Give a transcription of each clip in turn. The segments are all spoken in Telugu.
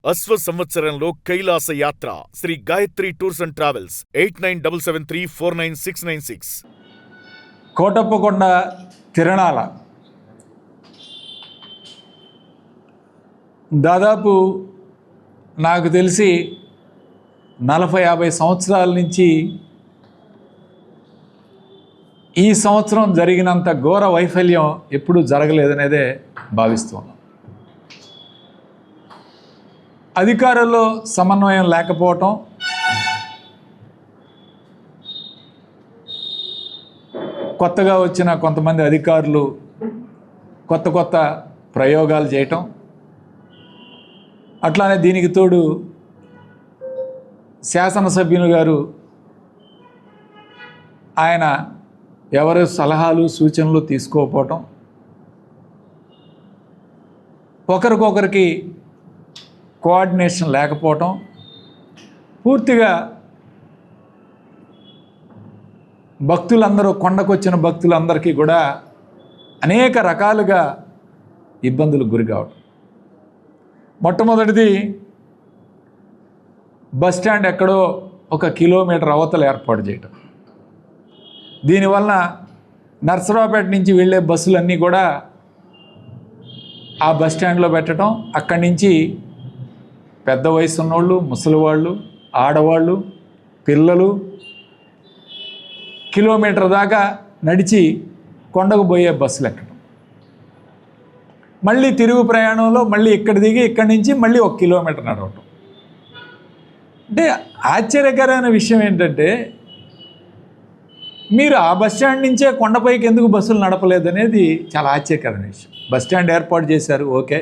అశ్వ సంవత్సరంలో కైలాస యాత్ర Shri Gayatri tours and travels 8977349696. Kotappakonda తిరణాల దాదాపు నాకు తెలిసి 40-50 సంవత్సరాల నుంచి ఈ సంవత్సరం జరిగినంత ఘోర వైఫల్యం ఎప్పుడూ జరగలేదనేదే భావిస్తున్నాను. అధికారుల్లో సమన్వయం లేకపోవటం, కొత్తగా వచ్చిన కొంతమంది అధికారులు కొత్త ప్రయోగాలు చేయటం, అట్లానే దీనికి తోడు శాసనసభ్యులు గారు ఆయన ఎవరి సలహాలు సూచనలు తీసుకోకపోవటం, ఒకరికొకరికి కోఆర్డినేషన్ లేకపోవటం, పూర్తిగా భక్తులందరూ కొండకొచ్చిన భక్తులందరికీ కూడా అనేక రకాలుగా ఇబ్బందులకు గురి కావటం. మొట్టమొదటిది బస్టాండ్ ఎక్కడో 1 కిలోమీటర్ అవతల ఏర్పాటు చేయటం. దీనివలన నర్సరావుపేట నుంచి వెళ్ళే బస్సులన్నీ కూడా ఆ బస్టాండ్లో పెట్టడం, అక్కడి నుంచి పెద్ద వయసు ఉన్నోళ్ళు, ముసలివాళ్ళు, ఆడవాళ్ళు, పిల్లలు కిలోమీటర్ దాకా నడిచి కొండకు పోయే బస్సులు ఎక్కడం, మళ్ళీ తిరుగు ప్రయాణంలో మళ్ళీ ఇక్కడ దిగి ఇక్కడి నుంచి మళ్ళీ 1 కిలోమీటర్ నడవటం. అంటే ఆశ్చర్యకరమైన విషయం ఏంటంటే, మీరు ఆ బస్టాండ్ నుంచే కొండపైకి ఎందుకు బస్సులు నడపలేదనేది చాలా ఆశ్చర్యకరమైన విషయం. బస్టాండ్ ఏర్పాటు చేశారు, ఓకే,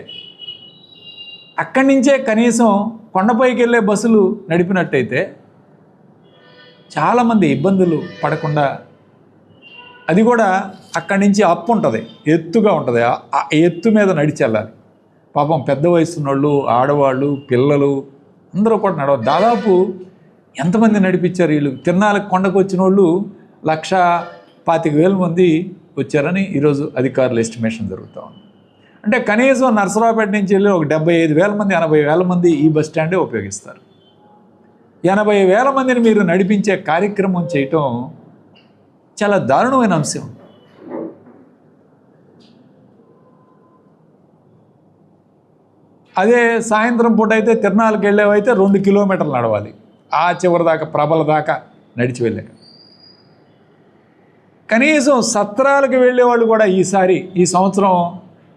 అక్కడి నుంచే కనీసం కొండపైకి వెళ్ళే బస్సులు నడిపినట్టయితే చాలామంది ఇబ్బందులు పడకుండా, అది కూడా అక్కడి నుంచి అప్పు ఉంటుంది, ఎత్తుగా ఉంటుంది, ఆ ఎత్తు మీద నడిచి వెళ్ళాలి. పాపం పెద్ద వయసున్నోళ్ళు, ఆడవాళ్ళు, పిల్లలు అందరూ కూడా నడవ. దాదాపు ఎంతమంది నడిపించారు వీళ్ళు? తిరునాళ్ళకి కొండకు వచ్చిన వాళ్ళు 1,25,000 మంది వచ్చారని ఈరోజు అధికారుల ఎస్టిమేషన్ జరుగుతూ ఉంది. అంటే కనీసం నర్సరావుపేట నుంచి వెళ్ళి 75,000 మంది, 80,000 మంది ఈ బస్ స్టాండే ఉపయోగిస్తారు. 80,000 మందిని మీరు నడిపించే కార్యక్రమం చేయటం చాలా దారుణమైన అంశం. అదే సాయంత్రం పూట అయితే తిరునాళ్ళకి వెళ్ళేవైతే 2 కిలోమీటర్లు నడవాలి, ఆ చివరి దాకా ప్రభల దాకా నడిచి వెళ్ళాక. కనీసం సత్రాలకు వెళ్ళేవాళ్ళు కూడా ఈ సంవత్సరం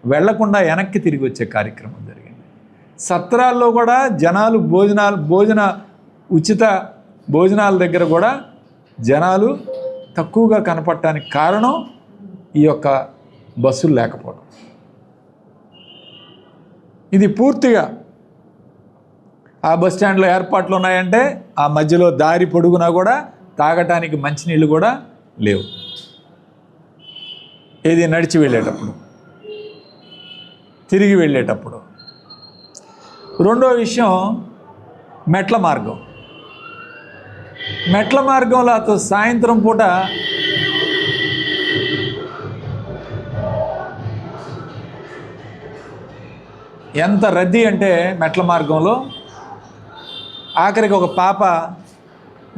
వెళ్లకుండా వెనక్కి తిరిగి వచ్చే కార్యక్రమం జరిగింది. సత్రాల్లో కూడా జనాలు ఉచిత భోజనాల దగ్గర కూడా జనాలు తక్కువగా కనపడటానికి కారణం ఈ యొక్క బస్సులు లేకపోవడం. ఇది పూర్తిగా ఆ బస్ స్టాండ్లో ఏర్పాట్లు ఉన్నాయంటే ఆ మధ్యలో దారి పొడుగునా కూడా తాగటానికి మంచినీళ్ళు కూడా లేవు, ఏది నడిచి వెళ్ళేటప్పుడు, తిరిగి వెళ్ళేటప్పుడు. రెండో విషయం మెట్ల మార్గం. మెట్ల మార్గంలో అతను సాయంత్రం పూట ఎంత రద్దీ అంటే మెట్ల మార్గంలో ఆఖరికి ఒక పాప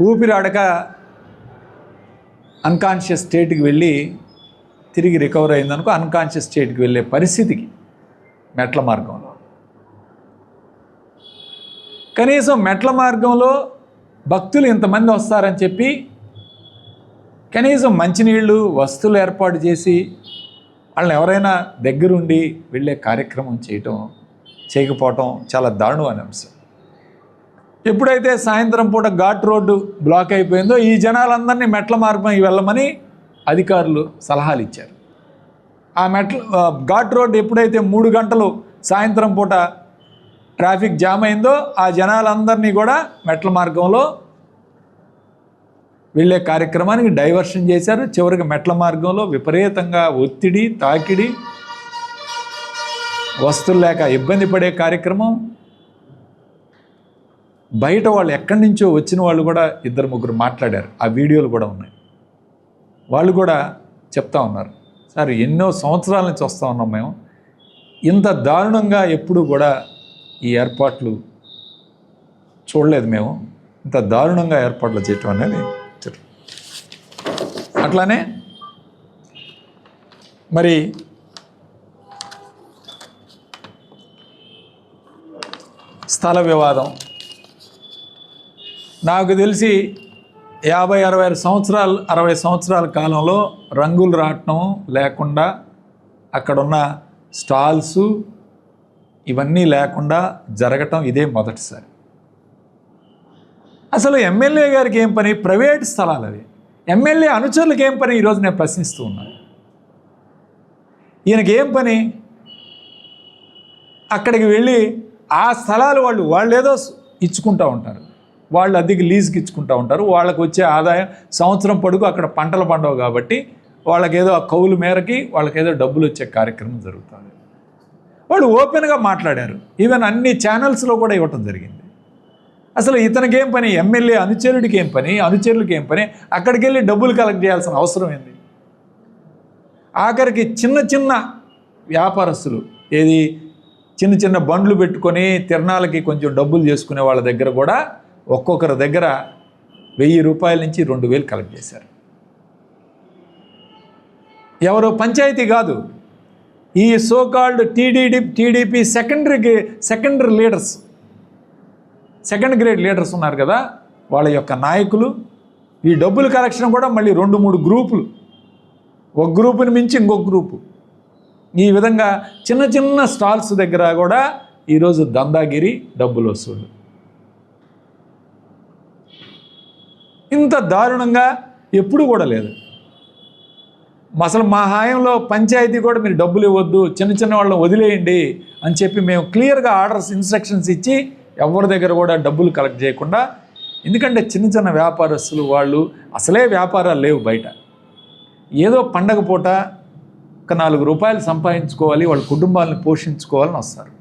ఊపిరాడక అన్కాన్షియస్ స్టేట్కి వెళ్ళి తిరిగి రికవర్ అయిందనుకో, అన్కాన్షియస్ స్టేట్కి వెళ్ళే పరిస్థితికి మెట్ల మార్గంలో. కనీసం మెట్ల మార్గంలో భక్తులు ఇంతమంది వస్తారని చెప్పి కనీసం మంచినీళ్ళు, వస్తువులు ఏర్పాటు చేసి వాళ్ళని ఎవరైనా దగ్గరుండి వెళ్ళే కార్యక్రమం చేయకపోవటం చాలా దారుణమైన అంశం. ఎప్పుడైతే సాయంత్రం పూట ఘాట్ రోడ్డు బ్లాక్ అయిపోయిందో ఈ జనాలందరినీ మెట్ల మార్గం వెళ్ళమని అధికారులు సలహాలు ఇచ్చారు. ఆ ఘాట్ రోడ్డు ఎప్పుడైతే 3 గంటలు సాయంత్రం పూట ట్రాఫిక్ జామ్ అయిందో ఆ జనాలందరినీ కూడా మెట్ల మార్గంలో వెళ్ళే కార్యక్రమానికి డైవర్షన్ చేశారు. చివరికి మెట్ల మార్గంలో విపరీతంగా ఒత్తిడి, తాకిడి, వస్తువులు లేక ఇబ్బంది పడే కార్యక్రమం. బయట వాళ్ళు ఎక్కడి నుంచో వచ్చిన వాళ్ళు కూడా 2-3 మాట్లాడారు, ఆ వీడియోలు కూడా ఉన్నాయి. వాళ్ళు కూడా చెప్తా ఉన్నారు, సార్ ఎన్నో సంవత్సరాల నుంచి వస్తూ ఉన్నాం మేము, ఇంత దారుణంగా ఎప్పుడూ కూడా ఈ ఏర్పాట్లు చూడలేదు మేము, ఇంత దారుణంగా ఏర్పాట్లు చేయటం అనేది. అట్లానే మరి స్థల వివాదం, నాకు తెలిసి 50-60 సంవత్సరాలు 60 సంవత్సరాల కాలంలో రంగులు రాట్నం లేకుండా అక్కడున్న స్టాల్సు ఇవన్నీ లేకుండా జరగటం ఇదే మొదటిసారి. అసలు ఎమ్మెల్యే గారికి ఏం పని? ప్రైవేట్ స్థలాలు అవి. ఎమ్మెల్యే అనుచరులకు ఏం పని? ఈరోజు నేను ప్రశ్నిస్తూ ఉన్నాను. ఈయనకి ఏం పని? అక్కడికి వెళ్ళి ఆ స్థలాలు వాళ్ళు ఏదో ఇచ్చుకుంటూ ఉంటారు, వాళ్ళు అద్దెకి లీజుకి ఇచ్చుకుంటూ ఉంటారు. వాళ్ళకు వచ్చే ఆదాయం సంవత్సరం పొడుగు అక్కడ పంటలు పండవు కాబట్టి వాళ్ళకేదో ఆ కౌలు మేరకి వాళ్ళకేదో డబ్బులు వచ్చే కార్యక్రమం జరుగుతుంది. వాళ్ళు ఓపెన్గా మాట్లాడారు, ఈవెన్ అన్ని ఛానల్స్లో కూడా ఇవ్వటం జరిగింది. అసలు ఇతనికి ఏం పని? ఎమ్మెల్యే అనుచరుడికి ఏం పని? అనుచరులకి ఏం పని? అక్కడికి వెళ్ళి డబ్బులు కలెక్ట్ చేయాల్సిన అవసరం ఏంది? ఆఖరికి చిన్న చిన్న వ్యాపారస్తులు, ఏది చిన్న చిన్న బండ్లు పెట్టుకొని తిరణాలకి కొంచెం డబ్బులు చేసుకునే వాళ్ళ దగ్గర కూడా ఒక్కొక్కరి దగ్గర 1000 రూపాయల నుంచి 2000 కలెక్ట్ చేశారు. ఎవరో పంచాయతీ కాదు, ఈ so called TDP secondary leaders, second grade leaders ఉన్నారు కదా, వాళ్ళ యొక్క నాయకులు ఈ డబ్బుల కలెక్షన్ కూడా మళ్ళీ 2-3 గ్రూపులు, ఒక గ్రూపుని మించి ఇంకొక గ్రూపు, ఈ విధంగా చిన్న చిన్న స్టాల్స్ దగ్గర కూడా ఈరోజు దందాగిరి, డబ్బులు వసూలు. ఇంత దారుణంగా ఎప్పుడు కూడా లేదు. అసలు మా హాయంలో పంచాయతీ కూడా మీరు డబ్బులు ఇవ్వద్దు, చిన్న చిన్న వాళ్ళని వదిలేయండి అని చెప్పి మేము క్లియర్గా ఆర్డర్స్, ఇన్స్ట్రక్షన్స్ ఇచ్చి ఎవరి దగ్గర కూడా డబ్బులు కలెక్ట్ చేయకుండా. ఎందుకంటే చిన్న చిన్న వ్యాపారస్తులు వాళ్ళు అసలే వ్యాపారాలు లేవు బయట, ఏదో పండగ పూట ఒక 4 రూపాయలు సంపాదించుకోవాలి, వాళ్ళ కుటుంబాలను పోషించుకోవాలని వస్తారు.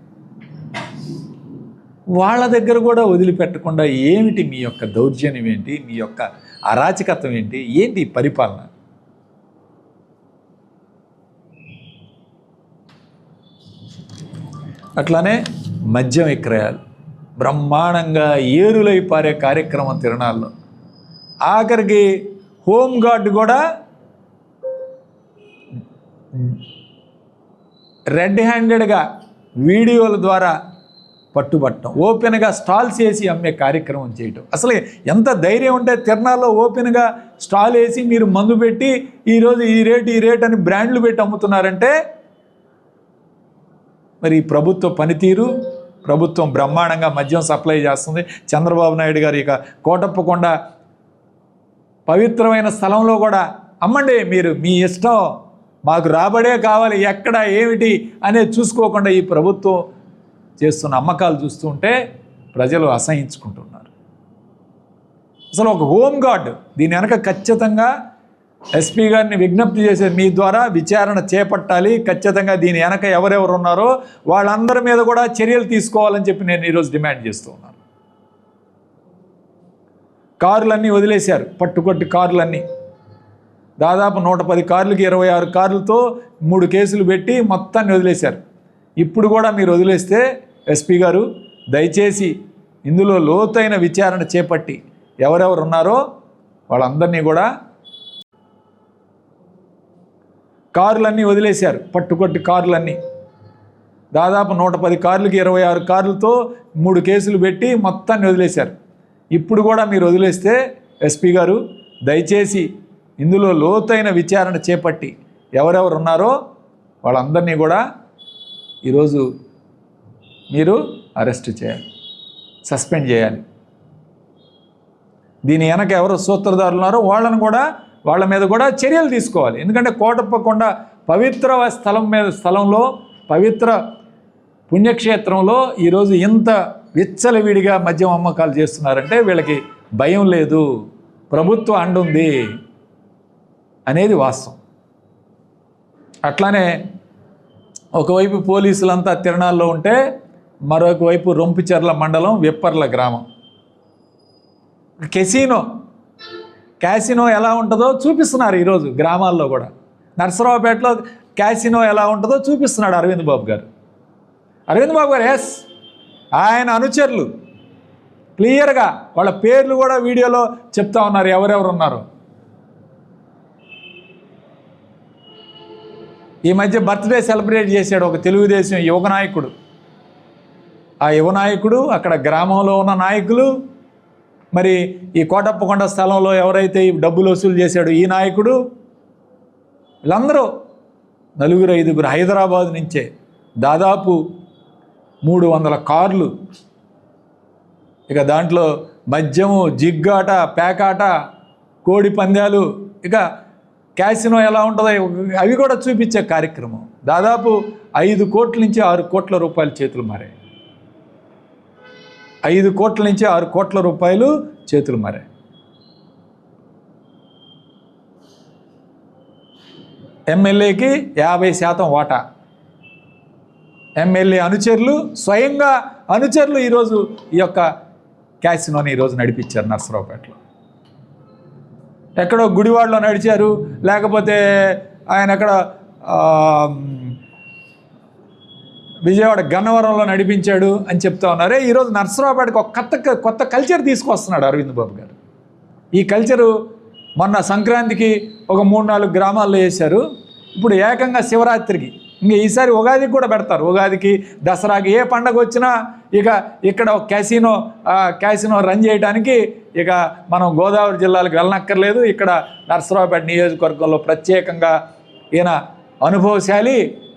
వాళ్ళ దగ్గర కూడా వదిలిపెట్టకుండా ఏమిటి మీ యొక్క దౌర్జన్యం ఏంటి? మీ యొక్క అరాచకత్వం ఏంటి? ఏంటి పరిపాలన? అట్లానే మద్యం విక్రయాలు బ్రహ్మాండంగా ఏరులై పారే కార్యక్రమం తిరణాల్లో. ఆఖరికి హోంగార్డ్ కూడా రెడ్ హ్యాండెడ్గా వీడియోల ద్వారా పట్టుబట్టడం, ఓపెన్గా స్టాల్స్ వేసి అమ్మే కార్యక్రమం చేయటం. అసలు ఎంత ధైర్యం ఉంటే తిరణాల్లో ఓపెన్గా స్టాల్ వేసి మీరు మందు పెట్టి ఈరోజు ఈ రేట్ అని బ్రాండ్లు పెట్టి అమ్ముతున్నారంటే మరి ప్రభుత్వ పనితీరు, ప్రభుత్వం బ్రహ్మాండంగా మద్యం సప్లై చేస్తుంది. చంద్రబాబు నాయుడు గారు ఇక కోటప్పకొండ పవిత్రమైన స్థలంలో కూడా అమ్మండి, మీరు మీ ఇష్టం, మాకు రాబడే కావాలి, ఎక్కడ ఏమిటి అనేది చూసుకోకుండా ఈ ప్రభుత్వం చేస్తున్న అమ్మకాలు చూస్తుంటే ప్రజలు అసహించుకుంటున్నారు. అసలు ఒక హోంగార్డ్ దీని వెనక ఖచ్చితంగా ఎస్పీ గారిని విజ్ఞప్తి చేసే, మీ ద్వారా విచారణ చేపట్టాలి, ఖచ్చితంగా దీని వెనక ఎవరెవరు ఉన్నారో వాళ్ళందరి మీద కూడా చర్యలు తీసుకోవాలని చెప్పి నేను ఈరోజు డిమాండ్ చేస్తూ ఉన్నాను. కారులన్నీ వదిలేశారు, పట్టుకొట్టి కార్లన్నీ దాదాపు 110 కార్లకి 26 కార్లతో 3 కేసులు పెట్టి మొత్తాన్ని వదిలేశారు. ఇప్పుడు కూడా మీరు వదిలేస్తే ఎస్పీ గారు దయచేసి ఇందులో లోతైన విచారణ చేపట్టి ఎవరెవరు ఉన్నారో వాళ్ళందరినీ కూడా, కారులన్నీ వదిలేశారు, పట్టుకొట్టి కార్లన్నీ దాదాపు 110 కార్లకి 26 కార్లతో 3 కేసులు పెట్టి మొత్తాన్ని వదిలేశారు. ఇప్పుడు కూడా మీరు వదిలేస్తే ఎస్పీ గారు దయచేసి ఇందులో లోతైన విచారణ చేపట్టి ఎవరెవరు ఉన్నారో వాళ్ళందరినీ కూడా ఈరోజు మీరు అరెస్ట్ చేయాలి, సస్పెండ్ చేయాలి. దీని వెనక ఎవరు సూత్రధారులు ఉన్నారో వాళ్ళ మీద కూడా చర్యలు తీసుకోవాలి. ఎందుకంటే కోటప్పకొండ పవిత్ర స్థలంలో పవిత్ర పుణ్యక్షేత్రంలో ఈరోజు ఇంత విచ్చలవిడిగా మద్యం అమ్మకాలు చేస్తున్నారంటే వీళ్ళకి భయం లేదు, ప్రభుత్వం అండుంది అనేది వాస్తవం. అట్లానే ఒకవైపు పోలీసులంతా తిరణాల్లో ఉంటే మరొక వైపు రొంపిచెర్ల మండలం విప్పర్ల గ్రామం క్యాసినో ఎలా ఉంటుందో చూపిస్తున్నారు ఈరోజు గ్రామాల్లో కూడా. నర్సరావుపేటలో క్యాసినో ఎలా ఉంటుందో చూపిస్తున్నాడు అరవింద్ బాబు గారు. ఎస్, ఆయన అనుచరులు క్లియర్గా వాళ్ళ పేర్లు కూడా వీడియోలో చెప్తా ఉన్నారు ఎవరెవరు ఉన్నారు. ఈ మధ్య బర్త్డే సెలబ్రేట్ చేశాడు ఒక తెలుగుదేశం యువ నాయకుడు. ఆ యువ నాయకుడు, అక్కడ గ్రామంలో ఉన్న నాయకులు, మరి ఈ కోటప్పకొండ స్థలంలో ఎవరైతే ఈ డబ్బులు వసూలు చేశాడో ఈ నాయకుడు, వీళ్ళందరూ 4-5 హైదరాబాద్ నుంచే దాదాపు 300 కార్లు, ఇక దాంట్లో మద్యము, జిగ్గాట, పేకాట, కోడి పందాలు, ఇక క్యాసినో ఎలా ఉంటుందో అవి కూడా చూపించే కార్యక్రమం. దాదాపు 5 కోట్ల నుంచి 6 కోట్ల రూపాయలు చేతులు మారాయి. 5 కోట్ల నుంచి 6 కోట్ల రూపాయలు చేతులు మారాయి. ఎమ్మెల్యేకి 50% వాటా. ఎమ్మెల్యే అనుచరులు, స్వయంగా అనుచరులు ఈరోజు ఈ యొక్క క్యాసినోని ఈరోజు నడిపించారు నర్సరావుపేటలో. ఎక్కడో గుడివాడలో నడిచారు, లేకపోతే ఆయన ఎక్కడ విజయవాడ గన్నవరంలో నడిపించాడు అని చెప్తా ఉన్నారు. ఈరోజు నర్సరావుపేటకు ఒక కొత్త కల్చర్ తీసుకొస్తున్నాడు అరవింద్ బాబు గారు. ఈ కల్చరు మొన్న సంక్రాంతికి ఒక 3-4 గ్రామాల్లో వేశారు. ఇప్పుడు ఏకంగా శివరాత్రికి, ఇంకా ఈసారి ఉగాదికి కూడా పెడతారు. ఉగాదికి, దసరాకి, ఏ పండగ వచ్చినా ఇక ఇక్కడ క్యాసినో రన్ చేయడానికి ఇక మనం గోదావరి జిల్లాలకు వెళ్ళనక్కర్లేదు. ఇక్కడ నర్సరావుపేట నియోజకవర్గంలో ప్రత్యేకంగా ఈయన అనుభవశాలి.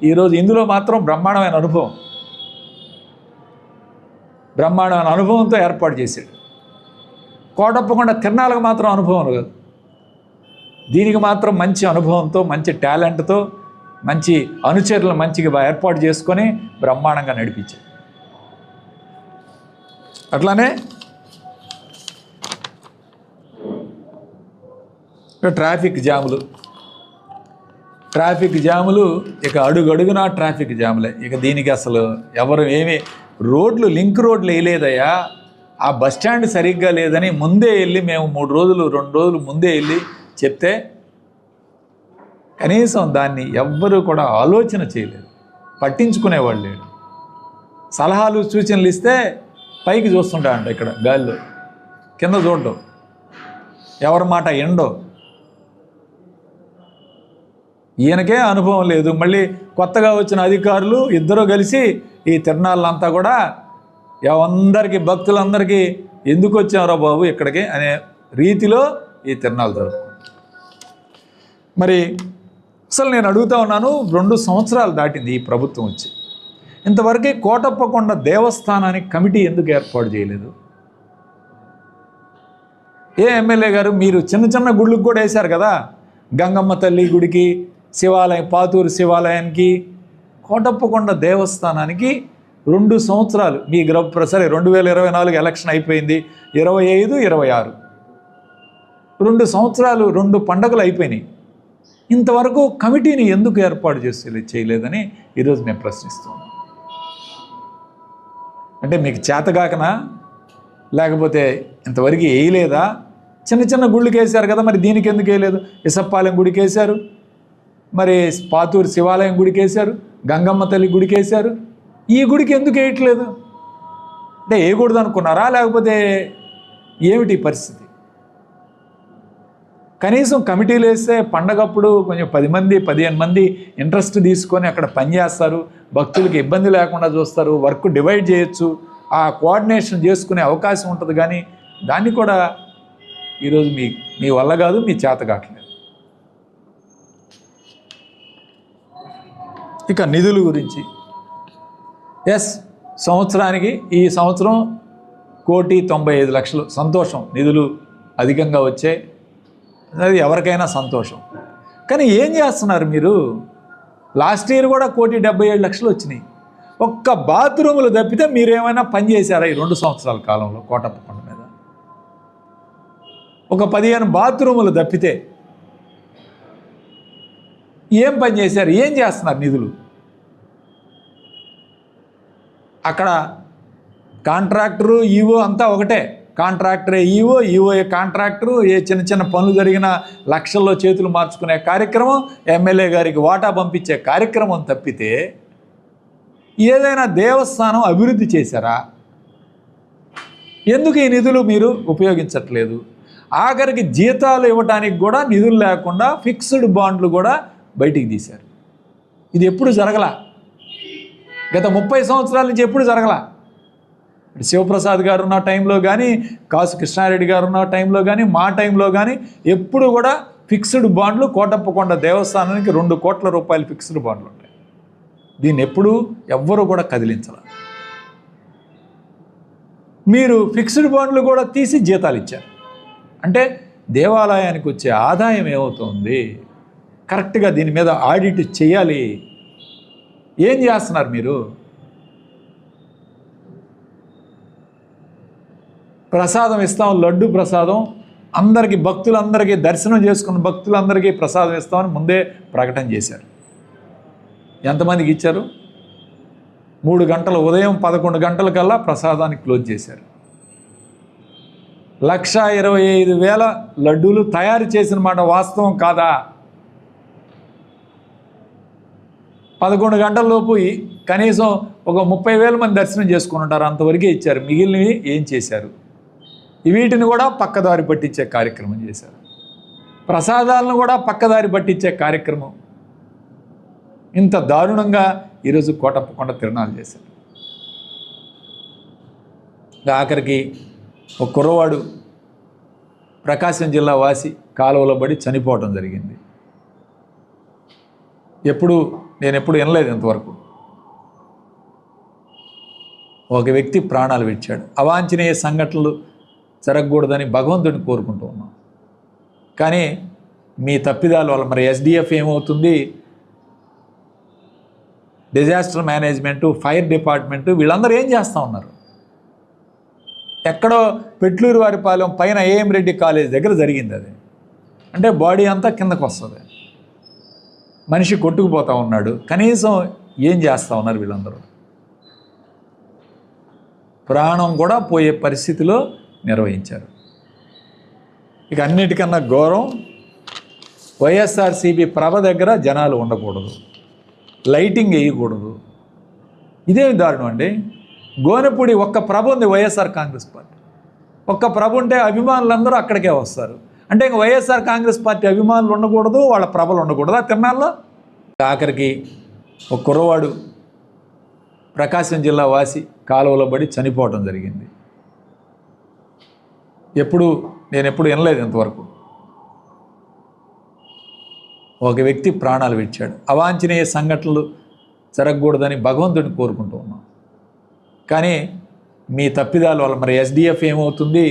ఈరోజు ఇందులో మాత్రం బ్రహ్మాండమైన అనుభవంతో ఏర్పాటు చేశాడు. కోటప్పకొండ తిరణాలకు మాత్రం అనుభవం కాదు, దీనికి మాత్రం మంచి అనుభవంతో, మంచి టాలెంట్తో, మంచి అనుచరులను మంచిగా ఏర్పాటు చేసుకొని బ్రహ్మాండంగా నడిపించాడు. అట్లానే ట్రాఫిక్ జాములు ఇక అడుగడుగునా ట్రాఫిక్ జాములే. ఇక దీనికి అసలు ఎవరు రోడ్లు, లింక్ రోడ్లు వేయలేదయ్యా. ఆ బస్టాండ్ సరిగ్గా లేదని ముందే వెళ్ళి మేము 2 రోజులు ముందే వెళ్ళి చెప్తే కనీసం దాన్ని ఎవ్వరూ కూడా ఆలోచన చేయలేదు, పట్టించుకునేవాళ్ళు లేడు. సలహాలు సూచనలు ఇస్తే పైకి చూస్తుంటాడంట, ఇక్కడ గాల్లో కింద చూడడం, ఎవరి మాట ఎండో. ఈయనకే అనుభవం లేదు. మళ్ళీ కొత్తగా వచ్చిన అధికారులు ఇద్దరూ కలిసి ఈ తిరణాలంతా కూడా అందరికీ, భక్తులందరికీ ఎందుకు వచ్చారో బాబు ఇక్కడికి అనే రీతిలో ఈ తిరణాలు జరుపుకుంటారు. మరి అసలు నేను అడుగుతా ఉన్నాను, 2 సంవత్సరాలు దాటింది ఈ ప్రభుత్వం వచ్చి, ఇంతవరకు కోటప్పకొండ దేవస్థానానికి కమిటీ ఎందుకు ఏర్పాటు చేయలేదు? ఎమ్మెల్యే గారు, మీరు చిన్న గుళ్ళకు కూడా వేశారు కదా, గంగమ్మ తల్లి గుడికి, శివాలయం, పాతూరు శివాలయానికి, కోటప్పకొండ దేవస్థానానికి 2 సంవత్సరాలు మీ సరే 2024 ఎలక్షన్ అయిపోయింది, 25, 26 2 సంవత్సరాలు, 2 పండుగలు అయిపోయినాయి. ఇంతవరకు కమిటీని ఎందుకు ఏర్పాటు చేయలేదని ఈరోజు నేను ప్రశ్నిస్తున్నాను. అంటే మీకు చేతగాకనా, లేకపోతే ఇంతవరకు వేయలేదా? చిన్న గుళ్ళకి వేశారు కదా, మరి దీనికి ఎందుకు వేయలేదు? ఇసప్పాలెం గుడికి వేశారు, మరి పాతూరు శివాలయం గుడికి వేశారు, గంగమ్మ తల్లి గుడికి వేశారు. ఈ గుడికి ఎందుకు వేయట్లేదు? అంటే వేయకూడదు అనుకున్నారా, లేకపోతే ఏమిటి పరిస్థితి? కనీసం కమిటీలు వేస్తే పండగప్పుడు కొంచెం 10 మంది 15 మంది ఇంట్రెస్ట్ తీసుకొని అక్కడ పనిచేస్తారు, భక్తులకి ఇబ్బంది లేకుండా చూస్తారు, వర్క్ డివైడ్ చేయొచ్చు, ఆ కోఆర్డినేషన్ చేసుకునే అవకాశం ఉంటుంది. కానీ దాన్ని కూడా ఈరోజు మీ వల్ల కాదు, మీ చేత కావట్లేదు. ఇక నిధుల గురించి, సంవత్సరానికి ఈ సంవత్సరం 1,95,00,000 సంతోషం, నిధులు అధికంగా వచ్చాయి, అది ఎవరికైనా సంతోషం. కానీ ఏం చేస్తున్నారు మీరు? లాస్ట్ ఇయర్ కూడా 1,77,00,000 వచ్చినాయి. ఒక్క బాత్రూములు తప్పితే మీరేమైనా పని చేశారా ఈ 2 సంవత్సరాల కాలంలో కోటప్పకొండ మీద? ఒక 15 బాత్రూములు తప్పితే ఏం పని చేశారు? ఏం చేస్తున్నారు నిధులు? అక్కడ కాంట్రాక్టరు, ఈవో అంతా ఒకటే. కాంట్రాక్టరే ఈవో, ఈవోఏ కాంట్రాక్టరు. ఏ చిన్న పనులు జరిగిన లక్షల్లో చేతులు మార్చుకునే కార్యక్రమం, ఎమ్మెల్యే గారికి వాటా పంపించే కార్యక్రమం తప్పితే ఏదైనా దేవస్థానం అభివృద్ధి చేశారా? ఎందుకు ఈ నిధులు మీరు ఉపయోగించట్లేదు? ఆఖరికి జీతాలు ఇవ్వడానికి కూడా నిధులు లేకుండా ఫిక్స్డ్ బాండ్లు కూడా బయటికి తీశారు. ఇది ఎప్పుడు జరగలా, గత 30 సంవత్సరాల నుంచి ఎప్పుడు జరగలా. శివప్రసాద్ గారు ఉన్న టైంలో కానీ, కాసు కృష్ణారెడ్డి గారు ఉన్న టైంలో కానీ, మా టైంలో కానీ ఎప్పుడు కూడా ఫిక్స్డ్ బాండ్లు, కోటప్పకొండ దేవస్థానానికి 2 కోట్ల రూపాయలు ఫిక్స్డ్ బాండ్లు ఉంటాయి. దీన్ని ఎప్పుడూ ఎవ్వరూ కూడా కదిలించాల. మీరు ఫిక్స్డ్ బాండ్లు కూడా తీసి జీతాలు ఇచ్చారు అంటే దేవాలయానికి వచ్చే ఆదాయం ఏమవుతుంది? కరెక్ట్గా దీని మీద ఆడిట్ చేయాలి. ఏం చేస్తున్నారు మీరు? ప్రసాదం ఇస్తాం, లడ్డు ప్రసాదం అందరికీ, భక్తులందరికీ, దర్శనం చేసుకున్న భక్తులందరికీ ప్రసాదం ఇస్తామని ముందే ప్రకటన చేశారు. ఎంతమందికి ఇచ్చారు? 3 గంటలు, ఉదయం 11 గంటలకల్లా ప్రసాదాన్ని క్లోజ్ చేశారు. 1,25,000 లడ్డూలు తయారు చేసిన మాట వాస్తవం కాదా? 11 గంటల లోపు కనీసం ఒక 30,000 మంది దర్శనం చేసుకుని ఉంటారు, అంతవరకే ఇచ్చారు. మిగిలినవి ఏం చేశారు? వీటిని కూడా పక్కదారి పట్టించే కార్యక్రమం చేశారు. ప్రసాదాలను కూడా పక్కదారి పట్టించే కార్యక్రమం. ఇంత దారుణంగా ఈరోజు కోటప్పకొండ తిరునాళ్ళు చేశారు. ఆఖరికి ఒక కుర్రవాడు ప్రకాశం జిల్లా వాసి కాలువలో పడి చనిపోవడం జరిగింది. నేను ఎప్పుడు వినలేదు ఇంతవరకు. ఒక వ్యక్తి ప్రాణాలు విడిచాడు. అవాంఛనీయ సంఘటనలు జరగకూడదని భగవంతుడిని కోరుకుంటూ ఉన్నాం. కానీ మీ తప్పిదాల వల్ల మరి ఎస్డిఎఫ్ ఏమవుతుంది, డిజాస్టర్ మేనేజ్మెంటు, ఫైర్ డిపార్ట్మెంటు వీళ్ళందరూ ఏం చేస్తూ ఉన్నారు? ఎక్కడో పెట్లూరు వారిపాలెం పైన ఏఎం రెడ్డి కాలేజ్ దగ్గర జరిగింది అది. అంటే బాడీ అంతా కిందకు వస్తుంది, మనిషి కొట్టుకుపోతూ ఉన్నాడు. కనీసం ఏం చేస్తూ ఉన్నారు వీళ్ళందరూ? ప్రాణం కూడా పోయే పరిస్థితిలో నిర్వహించారు. ఇక అన్నిటికన్నా ఘోరం, వైఎస్ఆర్సీపీ ప్రభ దగ్గర జనాలు ఉండకూడదు, లైటింగ్ వేయకూడదు. ఇదేమి దారుణం అండి. గోనెపూడి ఒక్క ప్రభ ఉంది వైఎస్ఆర్ కాంగ్రెస్ పార్టీ. ఒక్క ప్రభ ఉంటే అభిమానులందరూ అక్కడికే వస్తారు. అంటే ఇంక వైఎస్ఆర్ కాంగ్రెస్ పార్టీ అభిమానులు ఉండకూడదు, వాళ్ళ ప్రభలు ఉండకూడదు ఆ తిరునాళ్ళలో. ఆఖరికి ఒక కుర్రవాడు ప్రకాశం జిల్లా వాసి కాలువలో పడి చనిపోవడం జరిగింది. నేను ఎప్పుడు వినలేదు ఇంతవరకు. ఒక వ్యక్తి ప్రాణాలు విడిచాడు. అవాంఛనీయ సంఘటనలు జరగకూడదని భగవంతుడిని కోరుకుంటూ ఉన్నాం. కానీ మీ తప్పిదాల వల్ల మరి ఎస్డిఎఫ్ ఏమవుతుంది,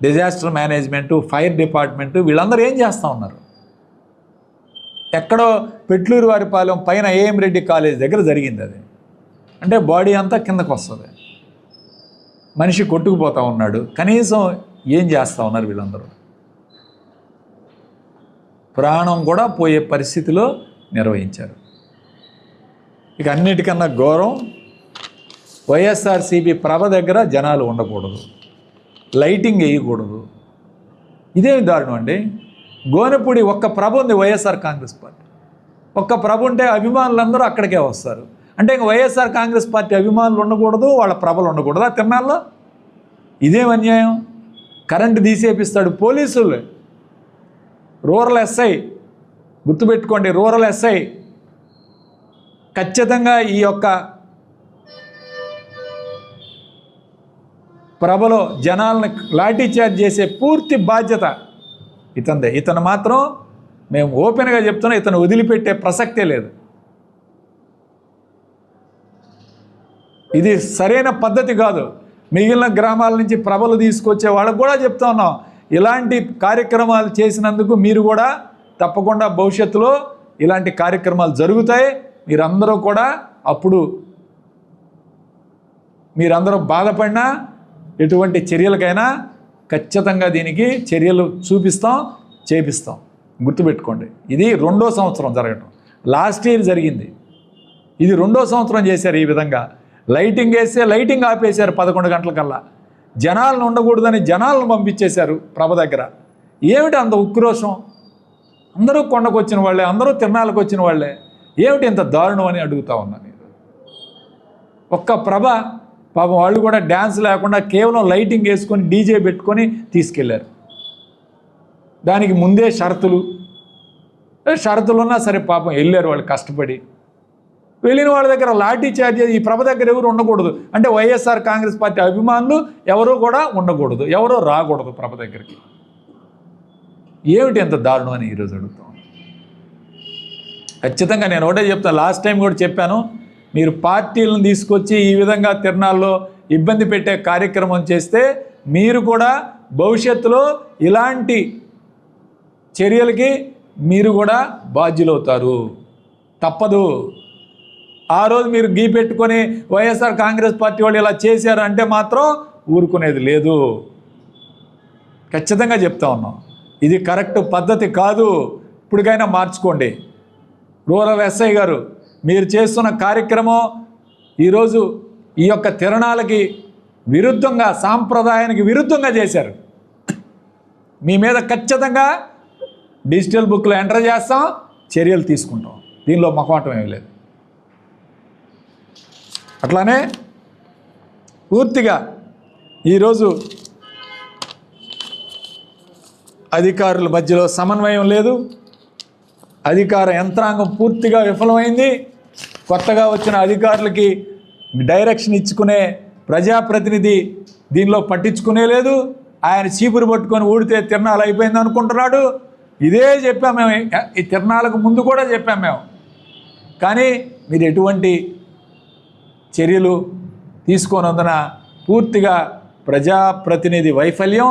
డిజాస్టర్ మేనేజ్మెంటు, ఫైర్ డిపార్ట్మెంటు వీళ్ళందరూ ఏం చేస్తూ ఉన్నారు? ఎక్కడో పెట్లూరు వారిపాలెం పైన ఏఎం రెడ్డి కాలేజ్ దగ్గర జరిగింది అది. అంటే బాడీ అంతా కిందకు వస్తుంది, మనిషి కొట్టుకుపోతూ ఉన్నాడు. కనీసం ఏం చేస్తూ ఉన్నారు వీళ్ళందరూ? ప్రాణం కూడా పోయే పరిస్థితిలో నిర్వహించారు. ఇక అన్నిటికన్నా ఘోరం, వైఎస్ఆర్సీపీ ప్రభ దగ్గర జనాలు ఉండకూడదు, లైటింగ్ వేయకూడదు. ఇదేమి దారుణం అండి. గోనెపూడి ఒక్క ప్రభ ఉంది వైఎస్ఆర్ కాంగ్రెస్ పార్టీ. ఒక్క ప్రభ ఉంటే అభిమానులందరూ అక్కడికే వస్తారు. అంటే ఇంక వైఎస్ఆర్ కాంగ్రెస్ పార్టీ అభిమానులు ఉండకూడదు, వాళ్ళ ప్రభలు ఉండకూడదు ఆ తిరునాళ్ళలో. ఇదేం అన్యాయం. కరెంటు తీసేపిస్తాడు పోలీసులు. రూరల్ ఎస్ఐ, గుర్తుపెట్టుకోండి, రూరల్ ఎస్ఐ ఖచ్చితంగా ఈ యొక్క ప్రభలో జనాలను లాఠీ చార్జ్ చేసే పూర్తి బాధ్యత ఇతందే. ఇతను మాత్రం మేము ఓపెన్గా చెప్తున్నాం, ఇతను వదిలిపెట్టే ప్రసక్తే లేదు. ఇది సరైన పద్ధతి కాదు. మిగిలిన గ్రామాల నుంచి ప్రభలు తీసుకొచ్చే వాళ్ళకు కూడా చెప్తా ఉన్నాం, ఇలాంటి కార్యక్రమాలు చేసినందుకు మీరు కూడా తప్పకుండా భవిష్యత్తులో ఇలాంటి కార్యక్రమాలు జరుగుతాయి. మీరందరూ కూడా అప్పుడు మీరందరూ బాధపడినా ఎటువంటి చర్యలకైనా ఖచ్చితంగా దీనికి చర్యలు చూపిస్తాం, చేపిస్తాం. గుర్తుపెట్టుకోండి, ఇది 2వ సంవత్సరం జరగటం. లాస్ట్ ఇయర్ జరిగింది, ఇది 2వ సంవత్సరం చేశారు. ఈ విధంగా లైటింగ్ వేస్తే లైటింగ్ ఆపేశారు 11 గంటలకల్లా. జనాలను ఉండకూడదని జనాలను పంపించేశారు ప్రభ దగ్గర. ఏమిటి అంత ఉక్రోషం? అందరూ కొండకు వచ్చిన వాళ్ళే, అందరూ తిరునాళ్ళకు వచ్చిన వాళ్ళే, ఏమిటి ఇంత దారుణం అని అడుగుతా ఉన్నా నేను. ఒక్క ప్రభ పాపం వాళ్ళు కూడా డ్యాన్స్ లేకుండా కేవలం లైటింగ్ వేసుకొని డీజే పెట్టుకొని తీసుకెళ్లారు. దానికి ముందే షరతులు ఉన్నా సరే పాపం వెళ్ళారు వాళ్ళు కష్టపడి. వెళ్ళిన వాళ్ళ దగ్గర లాఠీ చార్జ్, ఈ ప్రభ దగ్గర ఎవరు ఉండకూడదు అంటే వైఎస్ఆర్ కాంగ్రెస్ పార్టీ అభిమానులు ఎవరూ కూడా ఉండకూడదు, ఎవరో రాకూడదు ప్రభ దగ్గరికి. ఏమిటి ఎంత దారుణం అని ఈరోజు అడుగుతాం. ఖచ్చితంగా నేను ఒకటే చెప్తాను, లాస్ట్ టైం కూడా చెప్పాను, మీరు పార్టీలను తీసుకొచ్చి ఈ విధంగా తిరణాల్లో ఇబ్బంది పెట్టే కార్యక్రమం చేస్తే మీరు కూడా భవిష్యత్తులో ఇలాంటి చర్యలకి మీరు కూడా బాధ్యులవుతారు, తప్పదు. ఆ రోజు మీరు పెట్టుకొని వైఎస్ఆర్ కాంగ్రెస్ పార్టీ వాళ్ళు ఇలా చేశారు అంటే మాత్రం ఊరుకునేది లేదు. ఖచ్చితంగా చెప్తా ఉన్నాం, ఇది కరెక్ట్ పద్ధతి కాదు, ఇప్పటికైనా మార్చుకోండి. రూరల్ ఎస్ఐ గారు, మీరు చేస్తున్న కార్యక్రమం ఈరోజు ఈ యొక్క తిరణాలకి విరుద్ధంగా, సాంప్రదాయానికి విరుద్ధంగా చేశారు. మీ మీద ఖచ్చితంగా డిజిటల్ బుక్లో ఎంటర్ చేస్తాం, చర్యలు తీసుకుంటాం, దీనిలో మొహమాటం ఏమీ లేదు. అట్లానే పూర్తిగా ఈరోజు అధికారుల మధ్యలో సమన్వయం లేదు, అధికార యంత్రాంగం పూర్తిగా విఫలమైంది. కొత్తగా వచ్చిన అధికారులకి డైరెక్షన్ ఇచ్చుకునే ప్రజాప్రతినిధి దీనిలో పట్టించుకునే లేదు. ఆయన చీపురు పట్టుకొని ఊడితే తిరణాలు అయిపోయింది అనుకుంటున్నాడు. ఇదే చెప్పాం మేము, ఈ తిరణాలకు ముందు కూడా చెప్పాం మేము. కానీ మీరు ఎటువంటి చర్యలు తీసుకోనందున పూర్తిగా ప్రజాప్రతినిధి వైఫల్యం,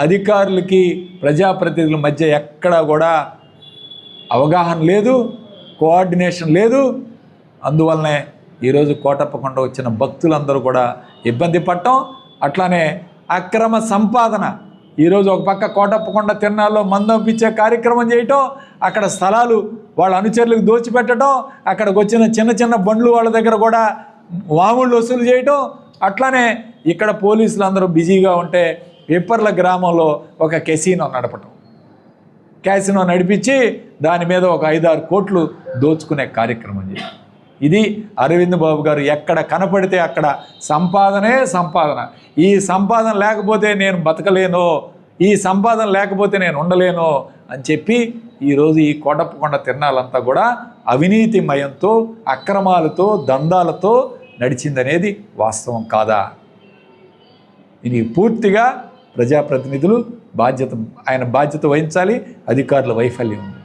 అధికారులకి ప్రజాప్రతినిధుల మధ్య ఎక్కడా కూడా అవగాహన లేదు, కోఆర్డినేషన్ లేదు. అందువల్లనే ఈరోజు కోటప్పకొండ వచ్చిన భక్తులందరూ కూడా ఇబ్బంది పడటం. అట్లానే అక్రమ సంపాదన, ఈరోజు ఒక పక్క కోటప్పకొండ తిరణాల్లో మందపించే కార్యక్రమం చేయటం, అక్కడ స్థలాలు వాళ్ళ అనుచరులకు దోచిపెట్టడం, అక్కడికి వచ్చిన చిన్న చిన్న బండ్లు వాళ్ళ దగ్గర కూడా వాముళ్ళు వసూలు చేయటం. అట్లానే ఇక్కడ పోలీసులు అందరూ బిజీగా ఉంటే పిప్పర్ల గ్రామంలో ఒక కెసినో నడపటం, క్యాసినో నడిపించి దాని మీద ఒక 5-6 కోట్లు దోచుకునే కార్యక్రమం చేయాలి. ఇది అరవింద్ బాబు గారు ఎక్కడ కనపడితే అక్కడ సంపాదనే సంపాదన. ఈ సంపాదన లేకపోతే నేను బతకలేను, ఈ సంపాదన లేకపోతే నేను ఉండలేను అని చెప్పి ఈరోజు ఈ కోటప్పకొండ తిరణాలంతా కూడా అవినీతిమయంతో, అక్రమాలతో, దందాలతో నడిచిందనేది వాస్తవం కాదా? ఇది పూర్తిగా ప్రజాప్రతినిధులు ఆయన బాధ్యత వహించాలి, అధికారుల వైఫల్యం ఉంది.